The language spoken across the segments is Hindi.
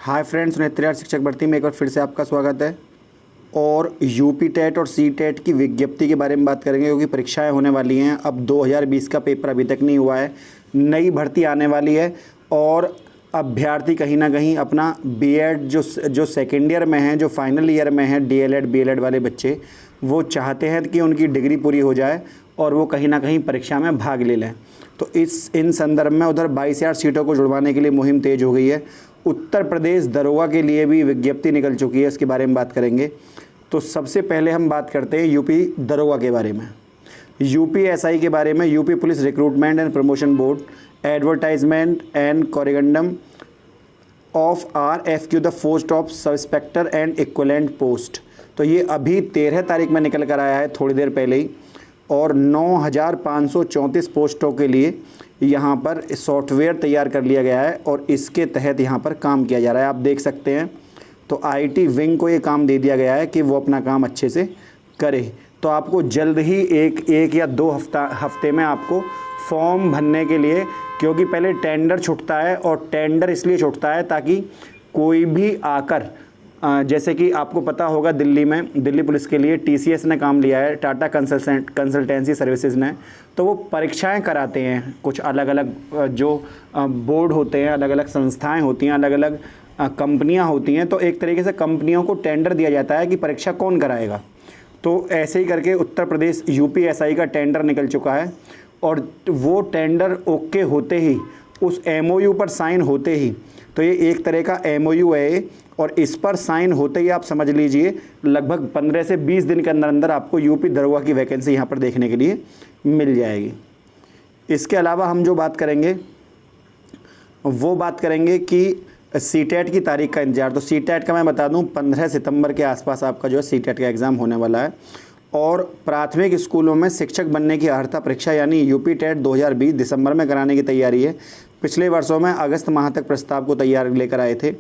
हाय फ्रेंड्स, नेत्रयार शिक्षक भर्ती में एक बार फिर से आपका स्वागत है। और यूपी टेट और सी टेट की विज्ञप्ति के बारे में बात करेंगे, क्योंकि परीक्षाएं होने वाली हैं। अब 2020 का पेपर अभी तक नहीं हुआ है, नई भर्ती आने वाली है और अभ्यर्थी कहीं ना कहीं अपना बीएड जो सेकेंड ईयर में हैं, जो फाइनल ईयर में हैं, डीएलएड बीएलएड वाले बच्चे, वो चाहते हैं कि उनकी डिग्री पूरी हो जाए और वो कहीं ना कहीं परीक्षा में भाग ले लें। तो इन संदर्भ में उधर 22,000 सीटों को जुड़वाने के लिए मुहिम तेज हो गई है। उत्तर प्रदेश दरोगा के लिए भी विज्ञप्ति निकल चुकी है, इसके बारे में बात करेंगे। तो सबसे पहले हम बात करते हैं यूपी दरोगा के बारे में, यूपी एसआई के बारे में। UP police recruitment and promotion board advertisement and corrigendum of RFQ the post of sub inspector and equivalent post. तो ये अभी 13 तारीख में निकल कर आया है, थोड़ी देर पहले ही। और 9,534 पोस्टों के लिए यहाँ पर सॉफ्टवेयर तैयार कर लिया गया है और इसके तहत यहाँ पर काम किया जा रहा है। आप देख सकते हैं, तो IT विंग को ये काम दे दिया गया है कि वो अपना काम अच्छे से करे। तो आपको जल्द ही एक या दो हफ्ते में आपको फॉर्म भरने के लिए, क्योंकि पहले टेंडर छूटता है, और टेंडर इसलिए छूटता है ताकि कोई भी आकर, जैसे कि आपको पता होगा दिल्ली पुलिस के लिए TCS ने काम लिया है, टाटा कंसल्टेंसी सर्विसेज ने। तो वो परीक्षाएं कराते हैं, कुछ अलग अलग जो बोर्ड होते हैं, अलग अलग संस्थाएं होती हैं, अलग अलग कंपनियां होती हैं। तो एक तरीके से कंपनियों को टेंडर दिया जाता है कि परीक्षा कौन कराएगा। तो ऐसे ही करके उत्तर प्रदेश यूपी SI का टेंडर निकल चुका है, और वो टेंडर ओके होते ही, उस MOU पर साइन होते ही, तो ये एक तरह का MOU है, और इस पर साइन होते ही आप समझ लीजिए लगभग 15 से 20 दिन के अंदर अंदर आपको यूपी दरोगा की वैकेंसी यहाँ पर देखने के लिए मिल जाएगी। इसके अलावा हम जो बात करेंगे वो बात करेंगे कि CTET की तारीख का इंतजार। तो CTET का मैं बता दूं, 15 सितंबर के आसपास आपका जो है CTET का एग्ज़ाम होने वाला है। और प्राथमिक स्कूलों में शिक्षक बनने की अर्हता परीक्षा यानी यूपी टेट 2020 दिसंबर में कराने की तैयारी है। पिछले वर्षों में अगस्त माह तक प्रस्ताव को तैयार लेकर आए थे।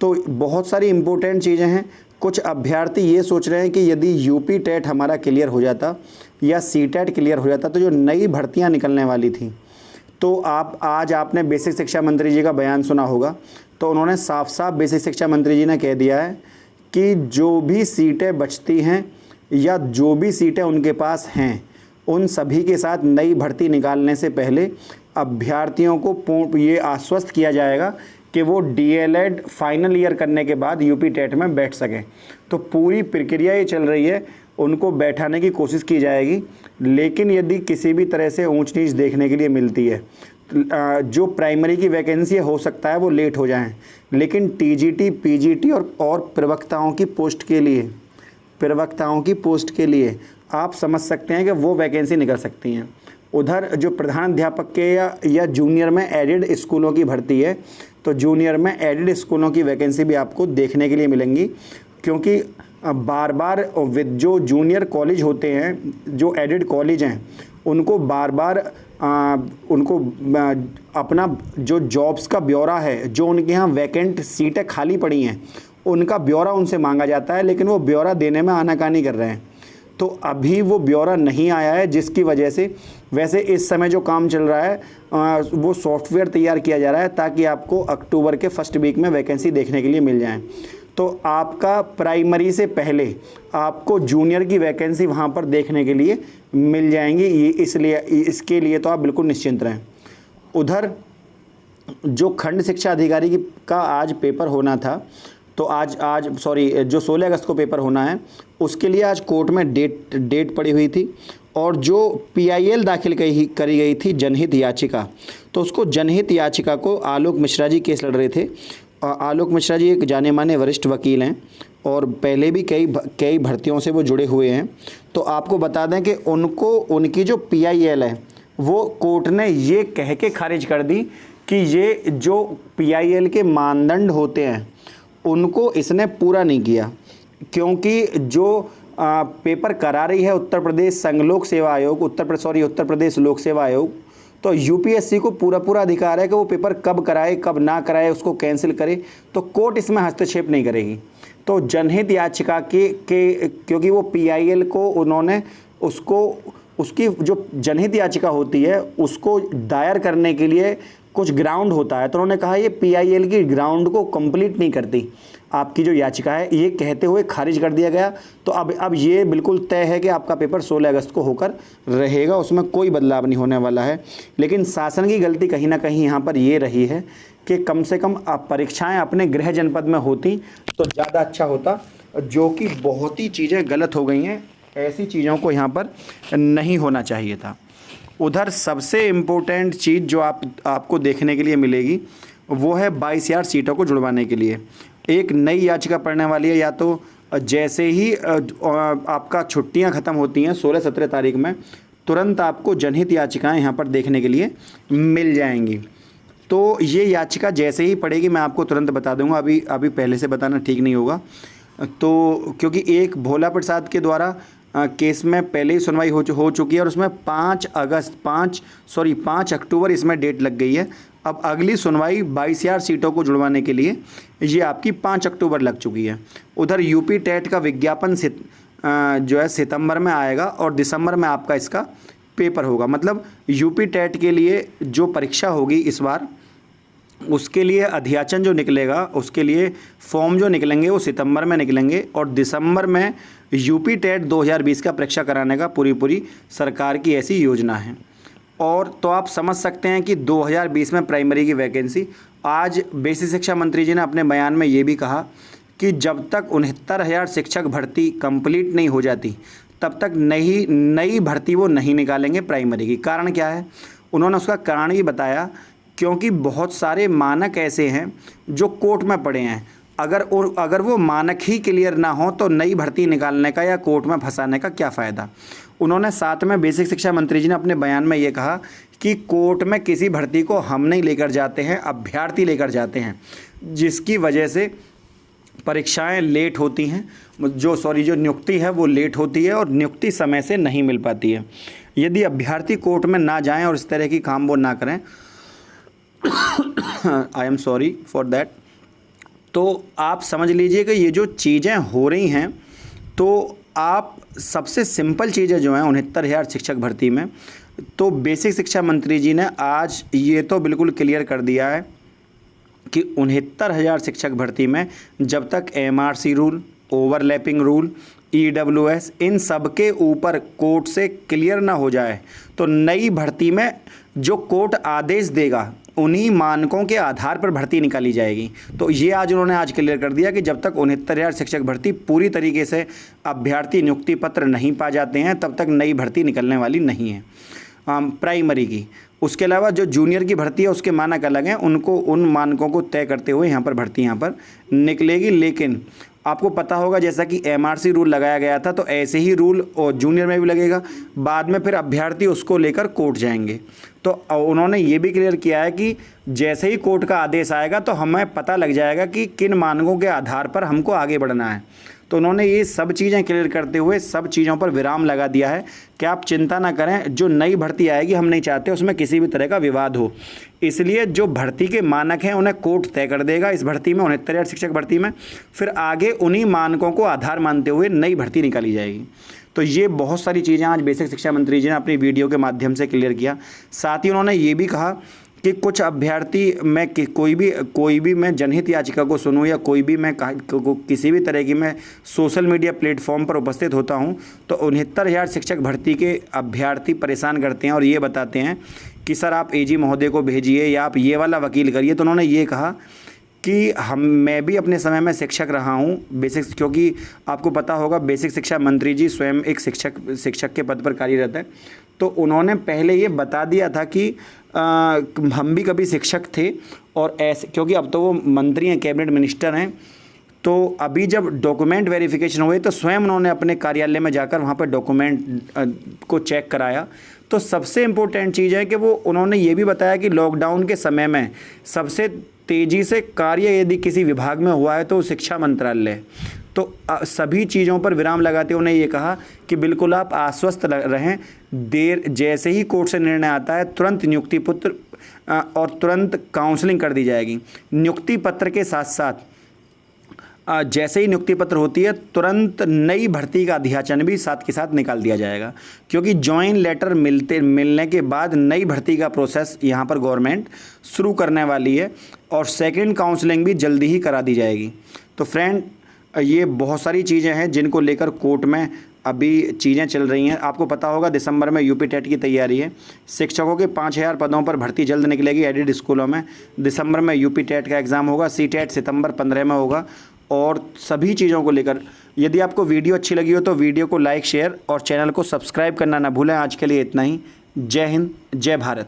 तो बहुत सारी इम्पोर्टेंट चीज़ें हैं। कुछ अभ्यर्थी ये सोच रहे हैं कि यदि यूपी टेट हमारा क्लियर हो जाता या CTET क्लियर हो जाता, तो जो नई भर्तियाँ निकलने वाली थी, तो आज आपने बेसिक शिक्षा मंत्री जी का बयान सुना होगा। तो उन्होंने साफ साफ बेसिक शिक्षा मंत्री जी ने कह दिया है कि जो भी सीटें बचती हैं या जो भी सीटें उनके पास हैं, उन सभी के साथ नई भर्ती निकालने से पहले अभ्यर्थियों को ये आश्वस्त किया जाएगा कि वो DLED फाइनल ईयर करने के बाद यूपी टेट में बैठ सकें। तो पूरी प्रक्रिया ये चल रही है, उनको बैठाने की कोशिश की जाएगी। लेकिन यदि किसी भी तरह से ऊंच नीच देखने के लिए मिलती है, जो प्राइमरी की वैकेंसी हो सकता है वो लेट हो जाएं, लेकिन TGT PGT और प्रवक्ताओं की पोस्ट के लिए आप समझ सकते हैं कि वो वैकेंसी निकल सकती हैं। उधर जो प्रधान अध्यापक के या जूनियर में एडेड स्कूलों की भर्ती है, तो जूनियर में एडेड स्कूलों की वैकेंसी भी आपको देखने के लिए मिलेंगी, क्योंकि बार बार जो जूनियर कॉलेज होते हैं, जो एडेड कॉलेज हैं, उनको बार बार उनको अपना जो जॉब्स का ब्यौरा है, जो उनके यहाँ वैकेंट सीटें खाली पड़ी हैं, उनका ब्यौरा उनसे मांगा जाता है, लेकिन वो ब्यौरा देने में आनाकानी कर रहे हैं। तो अभी वो ब्यौरा नहीं आया है, जिसकी वजह से वैसे इस समय जो काम चल रहा है वो सॉफ्टवेयर तैयार किया जा रहा है ताकि आपको अक्टूबर के फर्स्ट वीक में वैकेंसी देखने के लिए मिल जाए। तो आपका प्राइमरी से पहले आपको जूनियर की वैकेंसी वहाँ पर देखने के लिए मिल जाएंगी, इसके लिए तो आप बिल्कुल निश्चिंत रहें। उधर जो खंड शिक्षा अधिकारी का आज पेपर होना था, तो जो 16 अगस्त को पेपर होना है, उसके लिए आज कोर्ट में डेट पड़ी हुई थी। और जो PIL दाखिल करी गई थी जनहित याचिका, तो उसको जनहित याचिका को आलोक मिश्रा जी केस लड़ रहे थे। आलोक मिश्रा जी एक जाने माने वरिष्ठ वकील हैं और पहले भी कई भर्तियों से वो जुड़े हुए हैं। तो आपको बता दें कि उनकी जो PIL है, वो कोर्ट ने ये कह के खारिज कर दी कि ये जो PIL के मानदंड होते हैं उनको इसने पूरा नहीं किया, क्योंकि जो पेपर करा रही है उत्तर प्रदेश लोक सेवा आयोग, उत्तर प्रदेश लोक सेवा आयोग, तो UPSC को पूरा अधिकार है कि वो पेपर कब कराए कब ना कराए, उसको कैंसिल करे। तो कोर्ट इसमें हस्तक्षेप नहीं करेगी। तो जनहित याचिका के क्योंकि वो PIL को उन्होंने उसकी जो जनहित याचिका होती है उसको दायर करने के लिए कुछ ग्राउंड होता है, तो उन्होंने कहा ये PIL की ग्राउंड को कंप्लीट नहीं करती आपकी जो याचिका है, ये कहते हुए खारिज कर दिया गया। तो अब ये बिल्कुल तय है कि आपका पेपर 16 अगस्त को होकर रहेगा, उसमें कोई बदलाव नहीं होने वाला है। लेकिन शासन की गलती कहीं ना कहीं यहाँ पर ये रही है कि कम से कम परीक्षाएं अपने गृह जनपद में होती तो ज़्यादा अच्छा होता, जो कि बहुत ही चीज़ें गलत हो गई हैं। ऐसी चीज़ों को यहाँ पर नहीं होना चाहिए था। उधर सबसे इम्पोर्टेंट चीज़ जो आपको देखने के लिए मिलेगी वो है 22,000 सीटों को जुड़वाने के लिए एक नई याचिका पड़ने वाली है। या तो जैसे ही आपका छुट्टियां ख़त्म होती हैं 16-17 तारीख में, तुरंत आपको जनहित याचिकाएं यहाँ पर देखने के लिए मिल जाएंगी। तो ये याचिका जैसे ही पड़ेगी मैं आपको तुरंत बता दूंगा, अभी पहले से बताना ठीक नहीं होगा। तो क्योंकि एक भोला प्रसाद के द्वारा केस में पहले ही सुनवाई हो चुकी है और उसमें 5 अक्टूबर इसमें डेट लग गई है। अब अगली सुनवाई 22,000 सीटों को जुड़वाने के लिए ये आपकी 5 अक्टूबर लग चुकी है। उधर यूपी टेट का विज्ञापन जो है सितंबर में आएगा और दिसंबर में आपका इसका पेपर होगा। मतलब यूपी टेट के लिए जो परीक्षा होगी इस बार, उसके लिए अध्याचन जो निकलेगा, उसके लिए फॉर्म जो निकलेंगे वो सितंबर में निकलेंगे और दिसंबर में यूपी टेट 2020 का परीक्षा कराने का पूरी सरकार की ऐसी योजना है। और तो आप समझ सकते हैं कि 2020 में प्राइमरी की वैकेंसी, आज बेसिक शिक्षा मंत्री जी ने अपने बयान में ये भी कहा कि जब तक 69,000 शिक्षक भर्ती कंप्लीट नहीं हो जाती तब तक नई भर्ती वो नहीं निकालेंगे प्राइमरी की। कारण क्या है, उन्होंने उसका कारण भी बताया, क्योंकि बहुत सारे मानक ऐसे हैं जो कोर्ट में पड़े हैं। अगर वो मानक ही क्लियर ना हो तो नई भर्ती निकालने का या कोर्ट में फंसाने का क्या फ़ायदा। उन्होंने साथ में बेसिक शिक्षा मंत्री जी ने अपने बयान में ये कहा कि कोर्ट में किसी भर्ती को हम नहीं लेकर जाते हैं, अभ्यर्थी लेकर जाते हैं, जिसकी वजह से परीक्षाएं लेट होती हैं, जो नियुक्ति है वो लेट होती है और नियुक्ति समय से नहीं मिल पाती है। यदि अभ्यर्थी कोर्ट में ना जाएं और इस तरह की काम वो ना करें I am sorry for that, तो आप समझ लीजिए कि ये जो चीज़ें हो रही हैं, तो आप सबसे सिंपल चीज़ें जो हैं 69,000 शिक्षक भर्ती में, तो बेसिक शिक्षा मंत्री जी ने आज ये तो बिल्कुल क्लियर कर दिया है कि 69,000 शिक्षक भर्ती में जब तक MRC rule, overlapping rule, EWS इन सब के ऊपर कोर्ट से क्लियर ना हो जाए तो नई भर्ती में जो कोर्ट आदेश देगा उन्हीं मानकों के आधार पर भर्ती निकाली जाएगी। तो ये उन्होंने क्लियर कर दिया कि जब तक 69,000 शिक्षक भर्ती पूरी तरीके से अभ्यर्थी नियुक्ति पत्र नहीं पा जाते हैं तब तक नई भर्ती निकलने वाली नहीं है प्राइमरी की। उसके अलावा जो जूनियर की भर्ती है उसके मानक अलग हैं, उन मानकों को तय करते हुए यहाँ पर भर्ती यहाँ पर निकलेगी। लेकिन आपको पता होगा जैसा कि MRC रूल लगाया गया था, तो ऐसे ही रूल और जूनियर में भी लगेगा। बाद में फिर अभ्यर्थी उसको लेकर कोर्ट जाएंगे। तो उन्होंने ये भी क्लियर किया है कि जैसे ही कोर्ट का आदेश आएगा तो हमें पता लग जाएगा कि किन मानकों के आधार पर हमको आगे बढ़ना है। तो उन्होंने ये सब चीज़ें क्लियर करते हुए सब चीज़ों पर विराम लगा दिया है कि आप चिंता ना करें, जो नई भर्ती आएगी हम नहीं चाहते उसमें किसी भी तरह का विवाद हो, इसलिए जो भर्ती के मानक हैं उन्हें कोर्ट तय कर देगा इस भर्ती में 69,000 शिक्षक भर्ती में, फिर आगे उन्हीं मानकों को आधार मानते हुए नई भर्ती निकाली जाएगी। तो ये बहुत सारी चीज़ें आज बेसिक शिक्षा मंत्री जी ने अपनी वीडियो के माध्यम से क्लियर किया। साथ ही उन्होंने ये भी कहा कि कुछ अभ्यर्थी मैं कोई भी मैं जनहित याचिका को सुनूं या कोई भी मैं किसी भी तरह की मैं सोशल मीडिया प्लेटफॉर्म पर उपस्थित होता हूं तो 69,000 शिक्षक भर्ती के अभ्यर्थी परेशान करते हैं और ये बताते हैं कि सर आप AG महोदय को भेजिए या आप ये वाला वकील करिए। तो उन्होंने ये कहा कि मैं भी अपने समय में शिक्षक रहा हूँ बेसिक, क्योंकि आपको पता होगा बेसिक शिक्षा मंत्री जी स्वयं एक शिक्षक के पद पर कार्यरत है। तो उन्होंने पहले ये बता दिया था कि हम भी कभी शिक्षक थे और ऐसे, क्योंकि अब तो वो मंत्री हैं, कैबिनेट मिनिस्टर हैं, तो अभी जब डॉक्यूमेंट वेरिफिकेशन हुए तो स्वयं उन्होंने अपने कार्यालय में जाकर वहाँ पर डॉक्यूमेंट को चेक कराया। तो सबसे इम्पोर्टेंट चीज़ है कि वो उन्होंने ये भी बताया कि लॉकडाउन के समय में सबसे तेज़ी से कार्य यदि किसी विभाग में हुआ है तो शिक्षा मंत्रालय। तो सभी चीज़ों पर विराम लगाते उन्हें ये कहा कि बिल्कुल आप आश्वस्त रहें, देर जैसे ही कोर्ट से निर्णय आता है तुरंत नियुक्ति पत्र और तुरंत काउंसलिंग कर दी जाएगी। नियुक्ति पत्र के साथ साथ जैसे ही नियुक्ति पत्र होती है तुरंत नई भर्ती का अध्याचन भी साथ के साथ निकाल दिया जाएगा, क्योंकि जॉइन लेटर मिलने के बाद नई भर्ती का प्रोसेस यहाँ पर गवर्नमेंट शुरू करने वाली है और सेकंड काउंसलिंग भी जल्दी ही करा दी जाएगी। तो फ्रेंड, ये बहुत सारी चीज़ें हैं जिनको लेकर कोर्ट में अभी चीज़ें चल रही हैं। आपको पता होगा दिसंबर में यूपी टेट की तैयारी है। शिक्षकों के 5000 पदों पर भर्ती जल्द निकलेगी एडेड स्कूलों में। दिसंबर में यूपी टेट का एग्ज़ाम होगा। सी टेट सितंबर 15 में होगा। और सभी चीज़ों को लेकर यदि आपको वीडियो अच्छी लगी हो तो वीडियो को लाइक, शेयर और चैनल को सब्सक्राइब करना ना भूलें। आज के लिए इतना ही। जय हिंद, जय भारत।